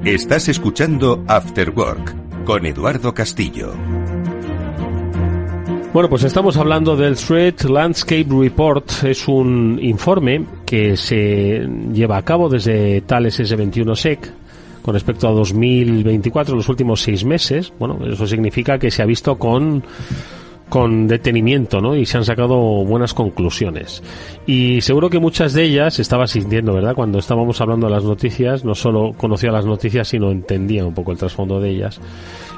Estás escuchando After Work con Eduardo Castillo. Bueno, pues estamos hablando del Threat Landscape Report. Es un informe que se lleva a cabo desde Thales S21Sec con respecto a 2024, los últimos 6 meses. Bueno, eso significa que se ha visto con detenimiento, ¿no? Y se han sacado buenas conclusiones. Y seguro que muchas de ellas estaba sintiendo, ¿verdad? Cuando estábamos hablando de las noticias, no solo conocía las noticias, sino entendía un poco el trasfondo de ellas.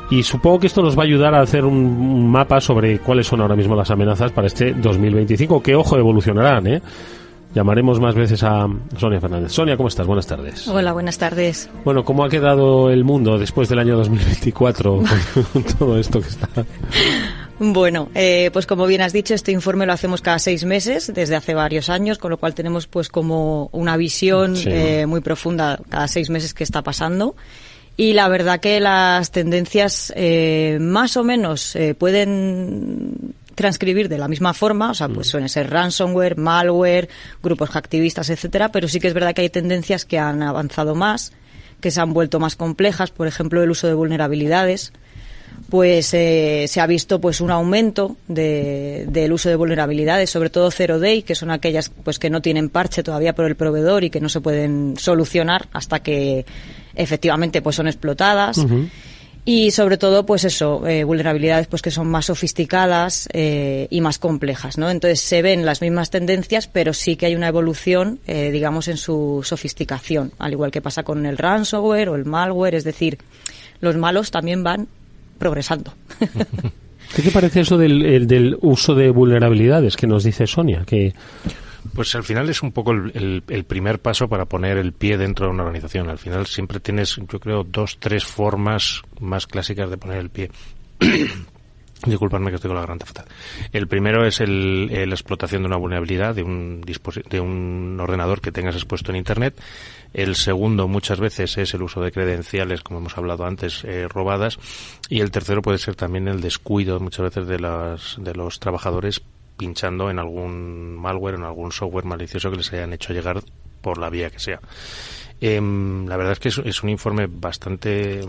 Y supongo que esto nos va a ayudar a hacer un mapa sobre cuáles son ahora mismo las amenazas para este 2025, que, ojo, evolucionarán, ¿eh? Llamaremos más veces a Sonia Fernández. Sonia, ¿cómo estás? Buenas tardes. Hola, buenas tardes. Bueno, ¿cómo ha quedado el mundo después del año 2024 con todo esto que está? Bueno, pues como bien has dicho, este informe lo hacemos cada 6 meses, desde hace varios años, con lo cual tenemos pues como una visión muy profunda cada 6 meses que está pasando. Y la verdad que las tendencias más o menos pueden transcribir de la misma forma, o sea, pues suelen ser ransomware, malware, grupos hacktivistas, etcétera, pero sí que es verdad que hay tendencias que han avanzado más, que se han vuelto más complejas, por ejemplo, el uso de vulnerabilidades. Pues se ha visto pues un aumento del uso de vulnerabilidades, sobre todo zero day, que son aquellas pues que no tienen parche todavía por el proveedor y que no se pueden solucionar hasta que efectivamente pues son explotadas. Uh-huh. Y sobre todo pues eso, vulnerabilidades pues que son más sofisticadas y más complejas, ¿no? Entonces se ven las mismas tendencias, pero sí que hay una evolución, digamos, en su sofisticación, al igual que pasa con el ransomware o el malware, es decir, los malos también van progresando. ¿Qué te parece eso del uso de vulnerabilidades que nos dice Sonia? Que pues al final es un poco el primer paso para poner el pie dentro de una organización. Al final siempre tienes, yo creo, 2-3 formas más clásicas de poner el pie. Disculpadme que estoy con la garganta fatal. El primero es la explotación de una vulnerabilidad de un ordenador que tengas expuesto en Internet. El segundo muchas veces es el uso de credenciales, como hemos hablado antes, robadas. Y el tercero puede ser también el descuido muchas veces de los trabajadores pinchando en algún malware, en algún software malicioso que les hayan hecho llegar por la vía que sea. La verdad es que es un informe bastante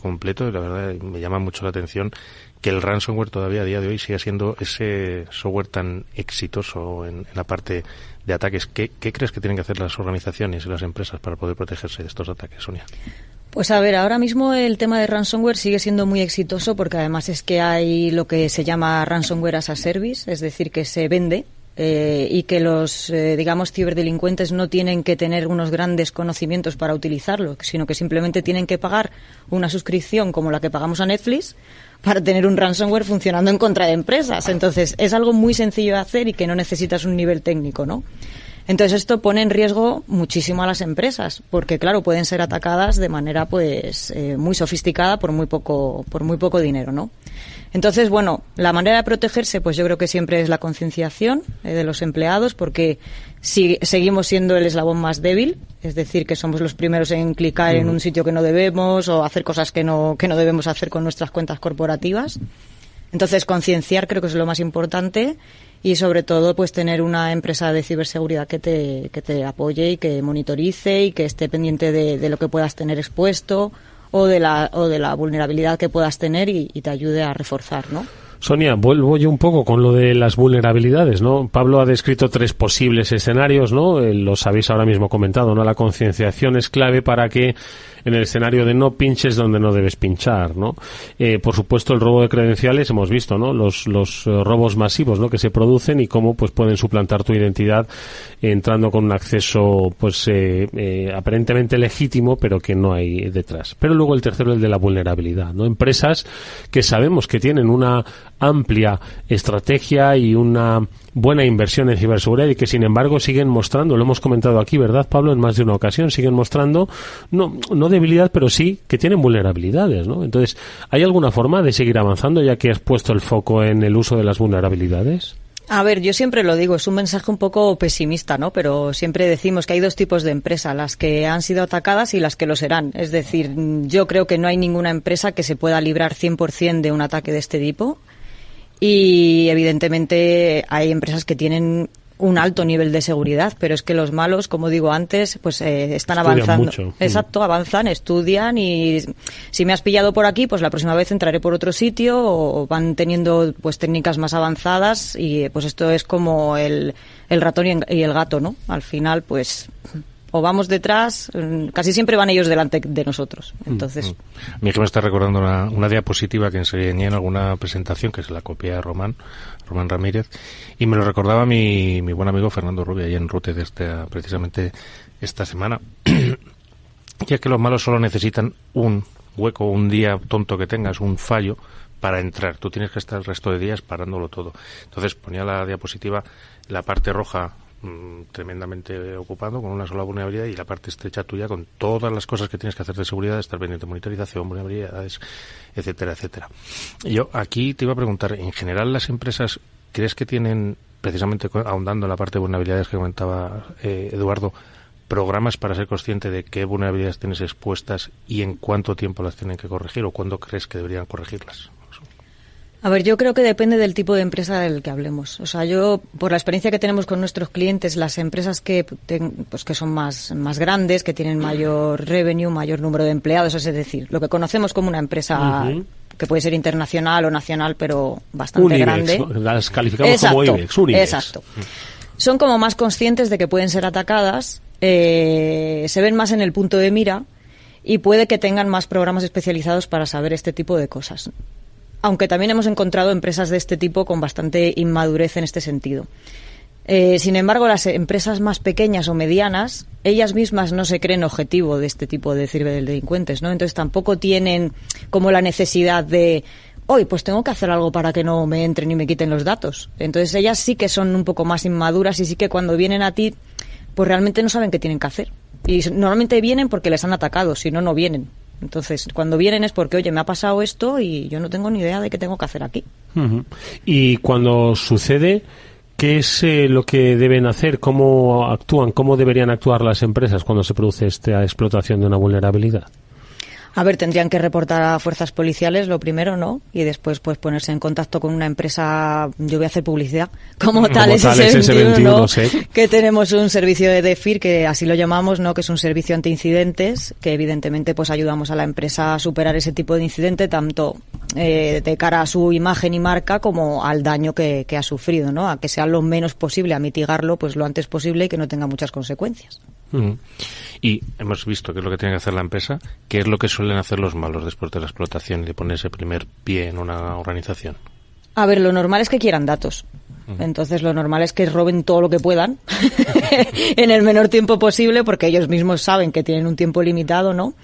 completo y la verdad me llama mucho la atención que el ransomware todavía a día de hoy siga siendo ese software tan exitoso en la parte de ataques. ¿Qué crees que tienen que hacer las organizaciones y las empresas para poder protegerse de estos ataques, Sonia? Pues a ver, ahora mismo el tema de ransomware sigue siendo muy exitoso porque además es que hay lo que se llama ransomware as a service, es decir, que se vende y que los, digamos, ciberdelincuentes no tienen que tener unos grandes conocimientos para utilizarlo, sino que simplemente tienen que pagar una suscripción como la que pagamos a Netflix para tener un ransomware funcionando en contra de empresas. Entonces, es algo muy sencillo de hacer y que no necesitas un nivel técnico, ¿no? Entonces esto pone en riesgo muchísimo a las empresas, porque claro, pueden ser atacadas de manera pues muy sofisticada por muy poco dinero, ¿no? Entonces, bueno, la manera de protegerse, pues yo creo que siempre es la concienciación de los empleados, porque si seguimos siendo el eslabón más débil, es decir, que somos los primeros en clicar en un sitio que no debemos o hacer cosas que no debemos hacer con nuestras cuentas corporativas. Entonces, concienciar creo que es lo más importante. Y sobre todo pues tener una empresa de ciberseguridad que te apoye y que monitorice y que esté pendiente de lo que puedas tener expuesto o de la vulnerabilidad que puedas tener y te ayude a reforzar, ¿no? Sonia, vuelvo yo un poco con lo de las vulnerabilidades, ¿no? Pablo ha descrito 3 posibles escenarios, ¿no? Los habéis ahora mismo comentado, ¿no? La concienciación es clave para que en el escenario de no pinches donde no debes pinchar, ¿no? Por supuesto, el robo de credenciales, hemos visto, ¿no? Los robos masivos, ¿no? Que se producen y cómo pues pueden suplantar tu identidad entrando con un acceso pues aparentemente legítimo, pero que no hay detrás. Pero luego el tercero, el de la vulnerabilidad, ¿no? Empresas que sabemos que tienen una amplia estrategia y una buena inversión en ciberseguridad y que sin embargo siguen mostrando, lo hemos comentado aquí, ¿verdad, Pablo? En más de una ocasión siguen mostrando no debilidad, pero sí que tienen vulnerabilidades, ¿no? Entonces, ¿hay alguna forma de seguir avanzando ya que has puesto el foco en el uso de las vulnerabilidades? A ver, yo siempre lo digo, es un mensaje un poco pesimista, ¿no? Pero siempre decimos que hay 2 tipos de empresa, las que han sido atacadas y las que lo serán. Es decir, yo creo que no hay ninguna empresa que se pueda librar 100% de un ataque de este tipo. Y evidentemente hay empresas que tienen un alto nivel de seguridad, pero es que los malos, como digo antes, pues están Estudian avanzando. mucho. Exacto, avanzan, estudian y si me has pillado por aquí, pues la próxima vez entraré por otro sitio, o van teniendo pues técnicas más avanzadas y pues esto es como el ratón y el gato, ¿no? Al final, pues o vamos detrás, casi siempre van ellos delante de nosotros. Entonces, a mí que me está recordando una diapositiva que enseñé en alguna presentación, que se la copié a Román Ramírez, y me lo recordaba mi buen amigo Fernando Rubio, ahí en Rute, precisamente esta semana, ya que los malos solo necesitan un hueco, un día tonto que tengas, un fallo, para entrar. Tú tienes que estar el resto de días parándolo todo. Entonces ponía la diapositiva, la parte roja tremendamente ocupado con una sola vulnerabilidad y la parte estrecha tuya con todas las cosas que tienes que hacer de seguridad, estar pendiente de monitorización, vulnerabilidades, etcétera, etcétera. Yo aquí te iba a preguntar, en general las empresas, ¿crees que tienen, precisamente ahondando en la parte de vulnerabilidades que comentaba Eduardo, programas para ser consciente de qué vulnerabilidades tienes expuestas y en cuánto tiempo las tienen que corregir o cuándo crees que deberían corregirlas? a ver, yo creo que depende del tipo de empresa del que hablemos. O sea, yo, por la experiencia que tenemos con nuestros clientes, las empresas que son más grandes, que tienen mayor revenue, mayor número de empleados, es decir, lo que conocemos como una empresa que puede ser internacional o nacional, pero bastante grande. Las calificamos como IBEX, un IBEX. Exacto. Son como más conscientes de que pueden ser atacadas, se ven más en el punto de mira y puede que tengan más programas especializados para saber este tipo de cosas. Aunque también hemos encontrado empresas de este tipo con bastante inmadurez en este sentido. Sin embargo, las empresas más pequeñas o medianas, ellas mismas no se creen objetivo de este tipo de ciberdelincuentes, ¿no? Entonces tampoco tienen como la necesidad de, hoy pues tengo que hacer algo para que no me entren y me quiten los datos. Entonces ellas sí que son un poco más inmaduras y sí que cuando vienen a ti, pues realmente no saben qué tienen que hacer. Y normalmente vienen porque les han atacado, si no, no vienen. Entonces, cuando vienen es porque, oye, me ha pasado esto y yo no tengo ni idea de qué tengo que hacer aquí. Y cuando sucede, ¿qué es lo que deben hacer? ¿Cómo actúan? ¿Cómo deberían actuar las empresas cuando se produce esta explotación de una vulnerabilidad? A ver, tendrían que reportar a fuerzas policiales, lo primero, ¿no? Y después, pues, ponerse en contacto con una empresa, yo voy a hacer publicidad, como tal, SS21, ¿no? Sí. Que tenemos un servicio de DEFIR, que así lo llamamos, ¿no? Que es un servicio anti-incidentes, que evidentemente, pues, ayudamos a la empresa a superar ese tipo de incidente, tanto de cara a su imagen y marca, como al daño que ha sufrido, ¿no? A que sea lo menos posible, a mitigarlo, pues, lo antes posible y que no tenga muchas consecuencias. Y hemos visto qué es lo que tiene que hacer la empresa. ¿Qué es lo que suelen hacer los malos después de la explotación y de poner ese primer pie en una organización? A ver, lo normal es que quieran datos. Entonces lo normal es que roben todo lo que puedan en el menor tiempo posible, porque ellos mismos saben que tienen un tiempo limitado, ¿no?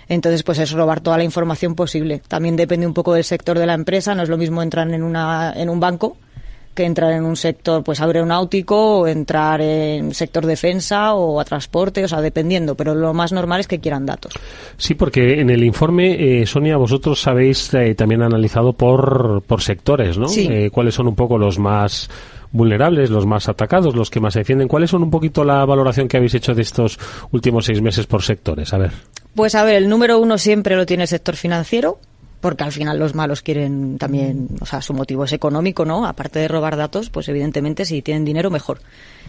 Entonces, pues es robar toda la información posible. También depende un poco del sector de la empresa. No es lo mismo entrar en un banco que entrar en un sector pues aeronáutico o entrar en sector defensa o a transporte, o sea, dependiendo, pero lo más normal es que quieran datos. Sí, porque en el informe, Sonia, vosotros habéis también analizado por sectores, ¿no? Sí. ¿Cuáles son un poco los más vulnerables, los más atacados, los que más se defienden? ¿Cuáles son un poquito la valoración que habéis hecho de estos últimos 6 meses por sectores? A ver. Pues a ver, el número 1 siempre lo tiene el sector financiero, porque al final los malos quieren también, o sea, su motivo es económico, ¿no? Aparte de robar datos, pues evidentemente si tienen dinero, mejor.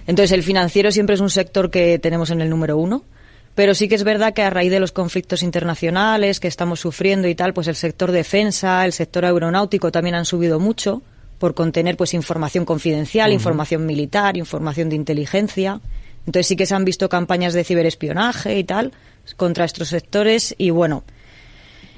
Entonces el financiero siempre es un sector que tenemos en el número 1, pero sí que es verdad que a raíz de los conflictos internacionales que estamos sufriendo y tal, pues el sector defensa, el sector aeronáutico también han subido mucho por contener pues información confidencial, información militar, información de inteligencia. Entonces sí que se han visto campañas de ciberespionaje y tal contra estos sectores y bueno,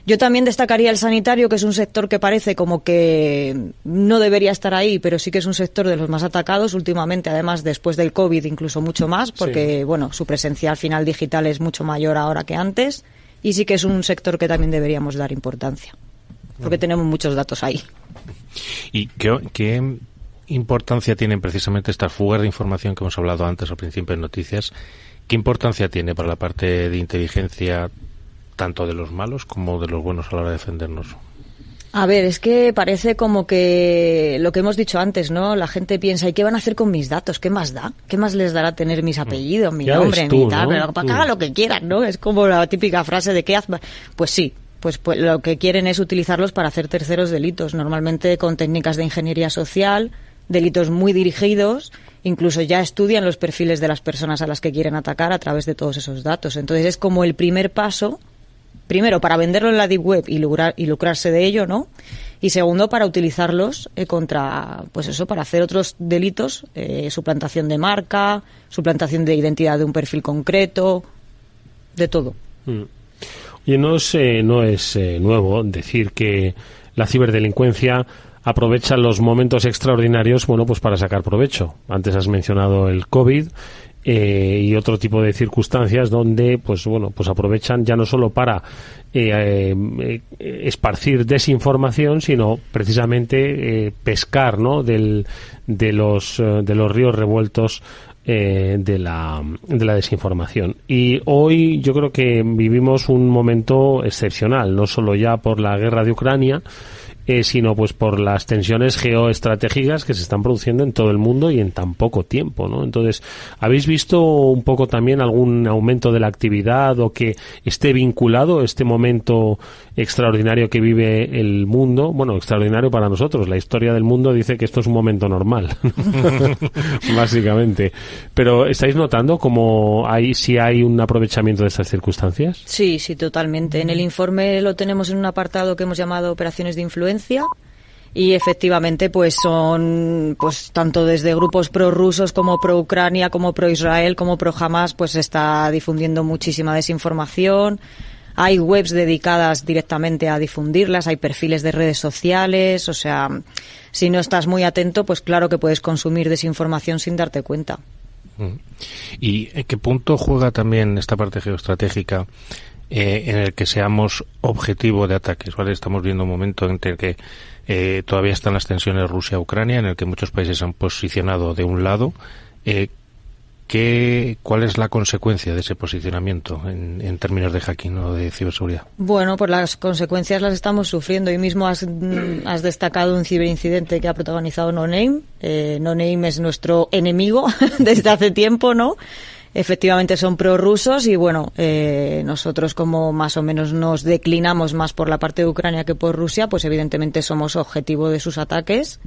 yo también destacaría el sanitario, que es un sector que parece como que no debería estar ahí, pero sí que es un sector de los más atacados últimamente, además después del COVID incluso mucho más, porque bueno, su presencia al final digital es mucho mayor ahora que antes y sí que es un sector que también deberíamos dar importancia, porque tenemos muchos datos ahí. ¿Y qué importancia tienen precisamente estas fugas de información que hemos hablado antes al principio en noticias? ¿Qué importancia tiene para la parte de inteligencia tanto de los malos como de los buenos a la hora de defendernos? A ver, es que parece como que lo que hemos dicho antes, ¿no? La gente piensa, ¿y qué van a hacer con mis datos? ¿Qué más da? ¿Qué más les dará tener mis apellidos, mi nombre, mi tal? Pero para que hagan lo que quieran, ¿no? Es como la típica frase de ¿qué haz? Pues sí, pues lo que quieren es utilizarlos para hacer terceros delitos, normalmente con técnicas de ingeniería social, delitos muy dirigidos, incluso ya estudian los perfiles de las personas a las que quieren atacar a través de todos esos datos. Entonces es como el primer paso, primero para venderlo en la Deep Web y lucrarse de ello, ¿no? Y segundo, para utilizarlos para hacer otros delitos, suplantación de marca, suplantación de identidad de un perfil concreto, de todo. Y no es nuevo decir que la ciberdelincuencia aprovecha los momentos extraordinarios, pues para sacar provecho. Antes has mencionado el COVID y otro tipo de circunstancias donde, pues aprovechan ya no solo para esparcir desinformación, sino precisamente pescar, ¿no? de los ríos revueltos de la desinformación. Y hoy yo creo que vivimos un momento excepcional, no solo ya por la guerra de Ucrania, sino pues por las tensiones geoestratégicas que se están produciendo en todo el mundo y en tan poco tiempo, ¿no? Entonces, ¿habéis visto un poco también algún aumento de la actividad o que esté vinculado este momento extraordinario que vive el mundo? Bueno, extraordinario para nosotros. La historia del mundo dice que esto es un momento normal, básicamente. Pero, ¿estáis notando cómo si hay un aprovechamiento de estas circunstancias? Sí, totalmente. En el informe lo tenemos en un apartado que hemos llamado operaciones de influencia. Y efectivamente pues son tanto desde grupos prorrusos como pro Ucrania, como pro Israel, como pro Hamas, pues se está difundiendo muchísima desinformación. Hay webs dedicadas directamente a difundirlas, hay perfiles de redes sociales, o sea, si no estás muy atento, pues claro que puedes consumir desinformación sin darte cuenta. ¿Y en qué punto juega también esta parte geoestratégica en el que seamos objetivo de ataques? ¿Vale? Estamos viendo un momento en el que todavía están las tensiones Rusia-Ucrania, en el que muchos países se han posicionado de un lado. ¿Cuál es la consecuencia de ese posicionamiento en términos de hacking o de ciberseguridad? Bueno, pues las consecuencias las estamos sufriendo. Hoy mismo has destacado un ciberincidente que ha protagonizado No Name. No Name es nuestro enemigo desde hace tiempo, ¿no? Efectivamente son prorrusos y nosotros como más o menos nos declinamos más por la parte de Ucrania que por Rusia, pues evidentemente somos objetivo de sus ataques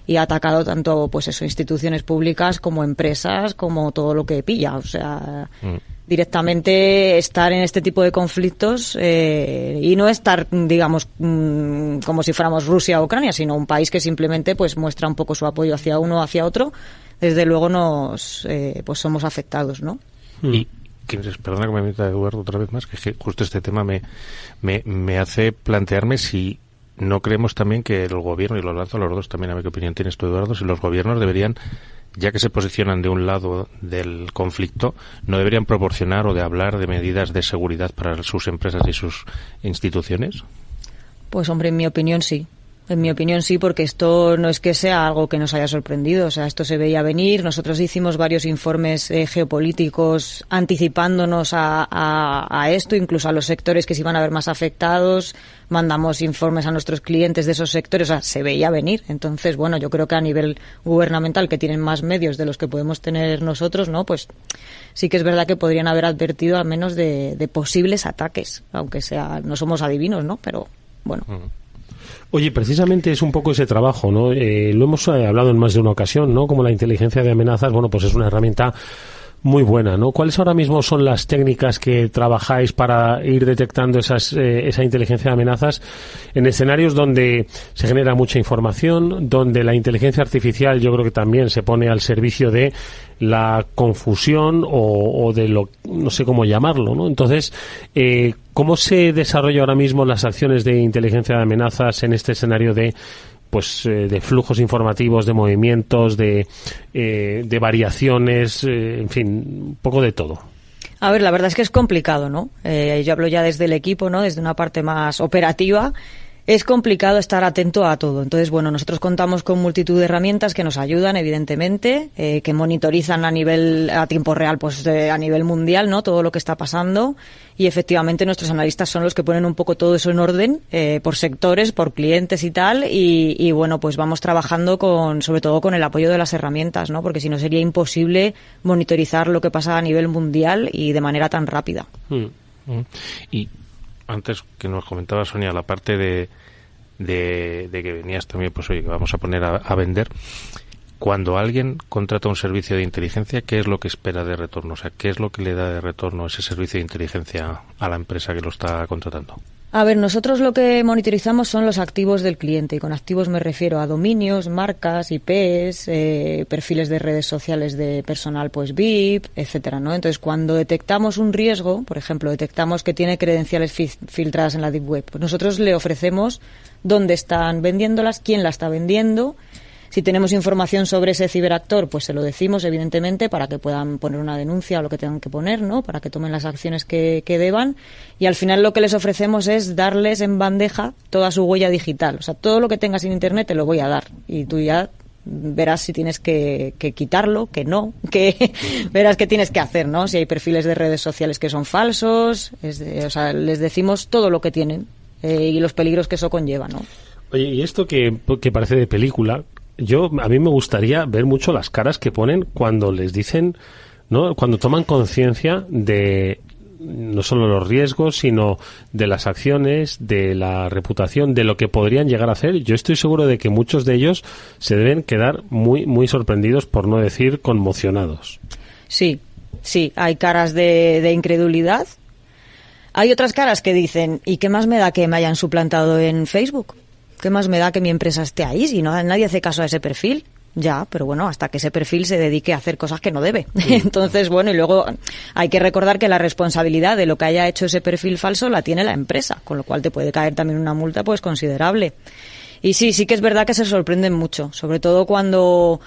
y ha atacado tanto instituciones públicas como empresas, como todo lo que pilla, o sea, directamente estar en este tipo de conflictos y no estar, digamos, como si fuéramos Rusia o Ucrania, sino un país que simplemente pues muestra un poco su apoyo hacia uno o hacia otro. Desde luego pues somos afectados, ¿no? Y perdona que me meta Eduardo otra vez más, que justo este tema me hace plantearme si no creemos también que el gobierno, y lo lanzo a los dos también, a ver qué opinión tienes tú, Eduardo, si los gobiernos deberían, ya que se posicionan de un lado del conflicto, no deberían proporcionar o de hablar de medidas de seguridad para sus empresas y sus instituciones. Pues hombre, en mi opinión sí. En mi opinión sí, porque esto no es que sea algo que nos haya sorprendido, o sea, esto se veía venir. Nosotros hicimos varios informes geopolíticos anticipándonos a esto, incluso a los sectores que se iban a ver más afectados. Mandamos informes a nuestros clientes de esos sectores, o sea, se veía venir. Entonces, yo creo que a nivel gubernamental, que tienen más medios de los que podemos tener nosotros, ¿no? Pues sí que es verdad que podrían haber advertido al menos de posibles ataques, aunque no somos adivinos, ¿no? Pero bueno. Oye, precisamente es un poco ese trabajo, ¿no? Lo hemos hablado en más de una ocasión, ¿no? Como la inteligencia de amenazas, pues es una herramienta muy buena, ¿no? ¿Cuáles ahora mismo son las técnicas que trabajáis para ir detectando esa inteligencia de amenazas en escenarios donde se genera mucha información, donde la inteligencia artificial yo creo que también se pone al servicio de la confusión o de no sé cómo llamarlo, ¿no? Entonces, ¿cómo se desarrollan ahora mismo las acciones de inteligencia de amenazas en este escenario de flujos informativos, de movimientos, de variaciones, en fin, un poco de todo? A ver, la verdad es que es complicado, ¿no? Yo hablo ya desde el equipo, ¿no? Desde una parte más operativa. Es complicado estar atento a todo. Entonces, nosotros contamos con multitud de herramientas que nos ayudan, evidentemente, que monitorizan a tiempo real, a nivel mundial, ¿no? Todo lo que está pasando. Y efectivamente nuestros analistas son los que ponen un poco todo eso en orden, por sectores, por clientes y tal. Y pues vamos trabajando sobre todo con el apoyo de las herramientas, ¿no? Porque si no sería imposible monitorizar lo que pasa a nivel mundial y de manera tan rápida. Y antes que nos comentaba Sonia la parte de que venías también, pues oye, que vamos a poner a vender. Cuando alguien contrata un servicio de inteligencia, ¿qué es lo que espera de retorno? O sea, ¿qué es lo que le da de retorno ese servicio de inteligencia a la empresa que lo está contratando? A ver, nosotros lo que monitorizamos son los activos del cliente, y con activos me refiero a dominios, marcas, IPs, perfiles de redes sociales de personal pues VIP, etcétera, ¿no? Entonces, cuando detectamos un riesgo, por ejemplo, detectamos que tiene credenciales filtradas en la Deep Web, pues nosotros le ofrecemos dónde están vendiéndolas, quién la está vendiendo. Si tenemos información sobre ese ciberactor, pues se lo decimos, evidentemente, para que puedan poner una denuncia o lo que tengan que poner, ¿no? Para que tomen las acciones que deban. Y al final lo que les ofrecemos es darles en bandeja toda su huella digital. O sea, todo lo que tengas en Internet te lo voy a dar. Y tú ya verás si tienes que quitarlo, que no, que verás qué tienes que hacer, ¿no? Si hay perfiles de redes sociales que son falsos, o sea, les decimos todo lo que tienen y los peligros que eso conlleva, ¿no? Oye, y esto que parece de película... a mí me gustaría ver mucho las caras que ponen cuando les dicen, ¿no? Cuando toman conciencia de no solo los riesgos, sino de las acciones, de la reputación, de lo que podrían llegar a hacer. Yo estoy seguro de que muchos de ellos se deben quedar muy, muy sorprendidos, por no decir conmocionados. Sí, hay caras de incredulidad. Hay otras caras que dicen, ¿y qué más me da que me hayan suplantado en Facebook? ¿Qué más me da que mi empresa esté ahí si nadie hace caso a ese perfil? Ya, pero bueno, hasta que ese perfil se dedique a hacer cosas que no debe. Entonces, bueno, y luego hay que recordar que la responsabilidad de lo que haya hecho ese perfil falso la tiene la empresa, con lo cual te puede caer también una multa pues considerable. Y sí que es verdad que se sorprenden mucho, sobre todo cuando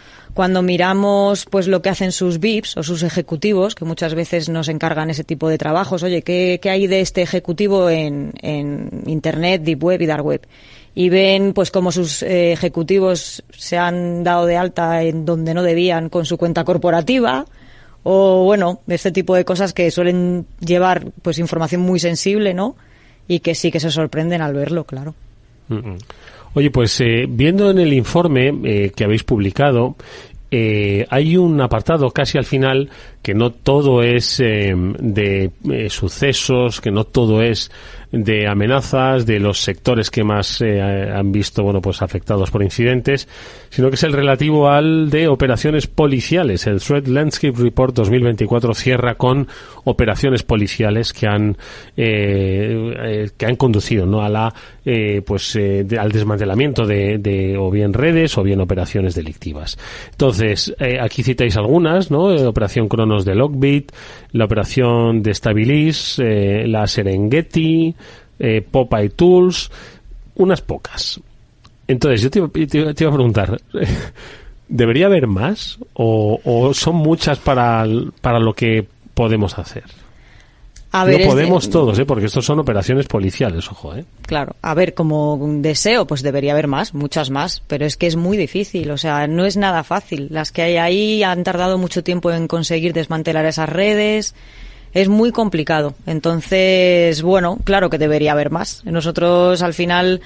miramos pues lo que hacen sus VIPs o sus ejecutivos, que muchas veces nos encargan ese tipo de trabajos. Oye, ¿qué hay de este ejecutivo en Internet, Deep Web y Dark Web? Y ven pues como sus ejecutivos se han dado de alta en donde no debían con su cuenta corporativa, o bueno, este tipo de cosas que suelen llevar pues información muy sensible, ¿no? Y que sí que se sorprenden al verlo, claro. Oye, pues viendo en el informe que habéis publicado, hay un apartado casi al final que no todo es de sucesos, que no todo es de amenazas, de los sectores que más han visto, bueno, pues afectados por incidentes, sino que es el relativo al de operaciones policiales. El Threat Landscape Report 2024 cierra con operaciones policiales que han conducido, ¿no?, a la al desmantelamiento de o bien redes o bien operaciones delictivas. Entonces, aquí citáis algunas, ¿no? Operación Cronos de Lockbit, la operación de Stabilis, la Serengeti, Popeye Tools, unas pocas. Entonces, yo te iba a preguntar, ¿debería haber más o son muchas para lo que podemos hacer? A ver, no podemos todos, porque estos son operaciones policiales, ojo, Claro, a ver, como deseo, pues debería haber más, muchas más, pero es que es muy difícil, o sea, no es nada fácil. Las que hay ahí han tardado mucho tiempo en conseguir desmantelar esas redes, es muy complicado. Entonces, bueno, claro que debería haber más. Nosotros, al final,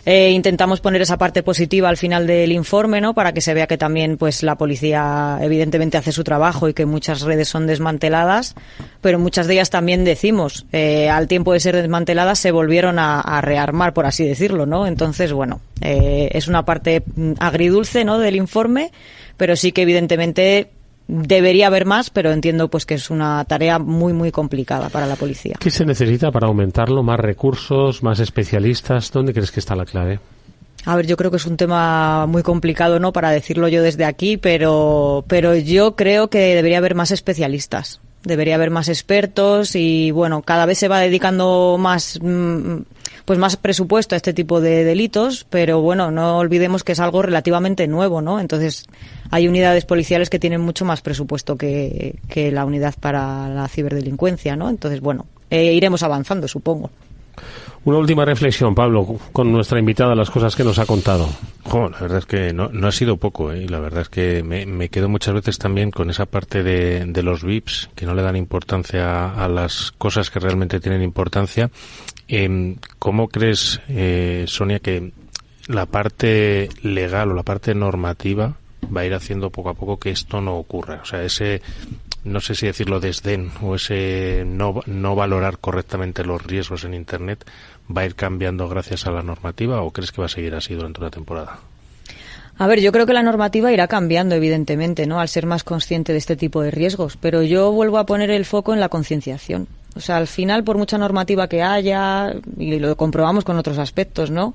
intentamos poner esa parte positiva al final del informe, ¿no?, para que se vea que también pues la policía evidentemente hace su trabajo y que muchas redes son desmanteladas, pero muchas de ellas también decimos, al tiempo de ser desmanteladas se volvieron a rearmar, por así decirlo, ¿no? Entonces, bueno, es una parte agridulce, ¿no?, del informe, pero sí que evidentemente debería haber más, pero entiendo pues que es una tarea muy, muy complicada para la policía. ¿Qué se necesita para aumentarlo? ¿Más recursos? ¿Más especialistas? ¿Dónde crees que está la clave? A ver, yo creo que es un tema muy complicado, ¿no?, para decirlo yo desde aquí, pero yo creo que debería haber más especialistas. Debería haber más expertos y, bueno, cada vez se va dedicando más presupuesto a este tipo de delitos, pero, bueno, no olvidemos que es algo relativamente nuevo, ¿no? Entonces, hay unidades policiales que tienen mucho más presupuesto que la unidad para la ciberdelincuencia, ¿no? Entonces, bueno, iremos avanzando, supongo. Una última reflexión, Pablo, con nuestra invitada, las cosas que nos ha contado. La verdad es que no ha sido poco, y la verdad es que me quedo muchas veces también con esa parte de los VIPs, que no le dan importancia a las cosas que realmente tienen importancia. ¿Cómo crees, Sonia, que la parte legal o la parte normativa va a ir haciendo poco a poco que esto no ocurra? O sea, ese, no sé si decirlo, desdén o ese no valorar correctamente los riesgos en Internet va a ir cambiando gracias a la normativa, o crees que va a seguir así durante una temporada? A ver, yo creo que la normativa irá cambiando, evidentemente, ¿no? Al ser más consciente de este tipo de riesgos. Pero yo vuelvo a poner el foco en la concienciación. O sea, al final, por mucha normativa que haya, y lo comprobamos con otros aspectos, ¿no?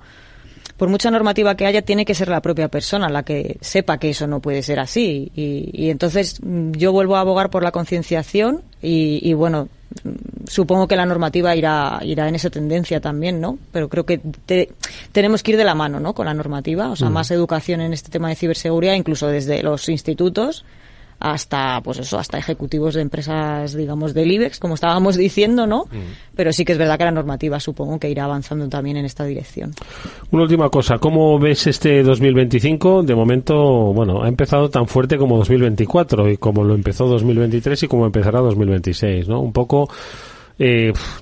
Por mucha normativa que haya, tiene que ser la propia persona la que sepa que eso no puede ser así. Y entonces yo vuelvo a abogar por la concienciación y bueno, supongo que la normativa irá en esa tendencia también, ¿no? Pero creo que tenemos que ir de la mano, ¿no? Con la normativa, o sea, más educación en este tema de ciberseguridad, incluso desde los institutos hasta, pues eso, hasta ejecutivos de empresas, digamos, del IBEX, como estábamos diciendo, ¿no? Pero sí que es verdad que la normativa supongo que irá avanzando también en esta dirección. Una última cosa, ¿cómo ves este 2025? De momento, bueno, ha empezado tan fuerte como 2024 y como lo empezó 2023 y como empezará 2026, ¿no? Un poco...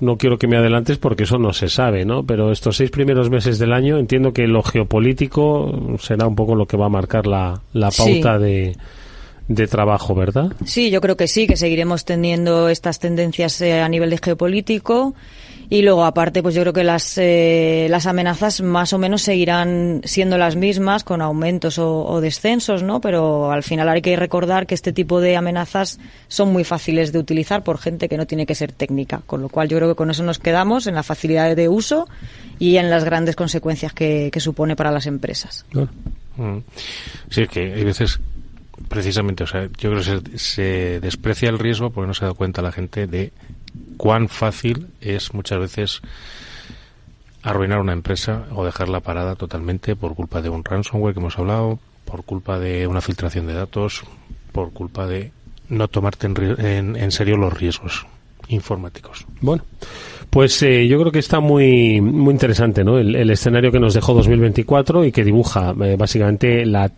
no quiero que me adelantes porque eso no se sabe, ¿no? Pero estos 6 primeros meses del año entiendo que lo geopolítico será un poco lo que va a marcar la pauta de trabajo, ¿verdad? Sí, yo creo que sí, que seguiremos teniendo estas tendencias a nivel de geopolítico y luego aparte pues yo creo que las amenazas más o menos seguirán siendo las mismas con aumentos o descensos, ¿no? Pero al final hay que recordar que este tipo de amenazas son muy fáciles de utilizar por gente que no tiene que ser técnica, con lo cual yo creo que con eso nos quedamos en la facilidad de uso y en las grandes consecuencias que supone para las empresas. Sí, es que hay veces precisamente, o sea, yo creo que se desprecia el riesgo porque no se da cuenta la gente de cuán fácil es muchas veces arruinar una empresa o dejarla parada totalmente por culpa de un ransomware que hemos hablado, por culpa de una filtración de datos, por culpa de no tomarte en serio los riesgos informáticos. Bueno, pues yo creo que está muy interesante, ¿no? El escenario que nos dejó 2024 y que dibuja básicamente la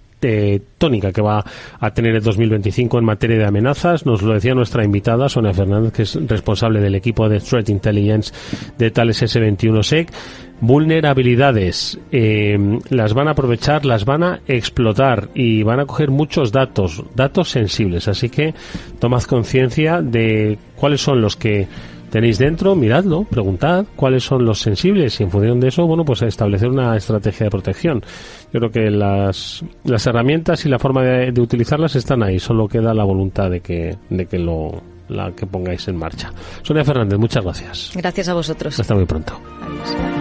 tónica que va a tener el 2025 en materia de amenazas. Nos lo decía nuestra invitada, Sonia Fernández, que es responsable del equipo de Threat Intelligence de Thales S21SEC. Vulnerabilidades, las van a aprovechar, las van a explotar y van a coger muchos datos sensibles. Así que tomad conciencia de cuáles son los que tenéis dentro, miradlo, preguntad cuáles son los sensibles y en función de eso, bueno, pues establecer una estrategia de protección. Yo creo que las herramientas y la forma de utilizarlas están ahí, solo queda la voluntad de que pongáis en marcha. Sonia Fernández, muchas gracias. Gracias a vosotros. Hasta muy pronto. Adiós.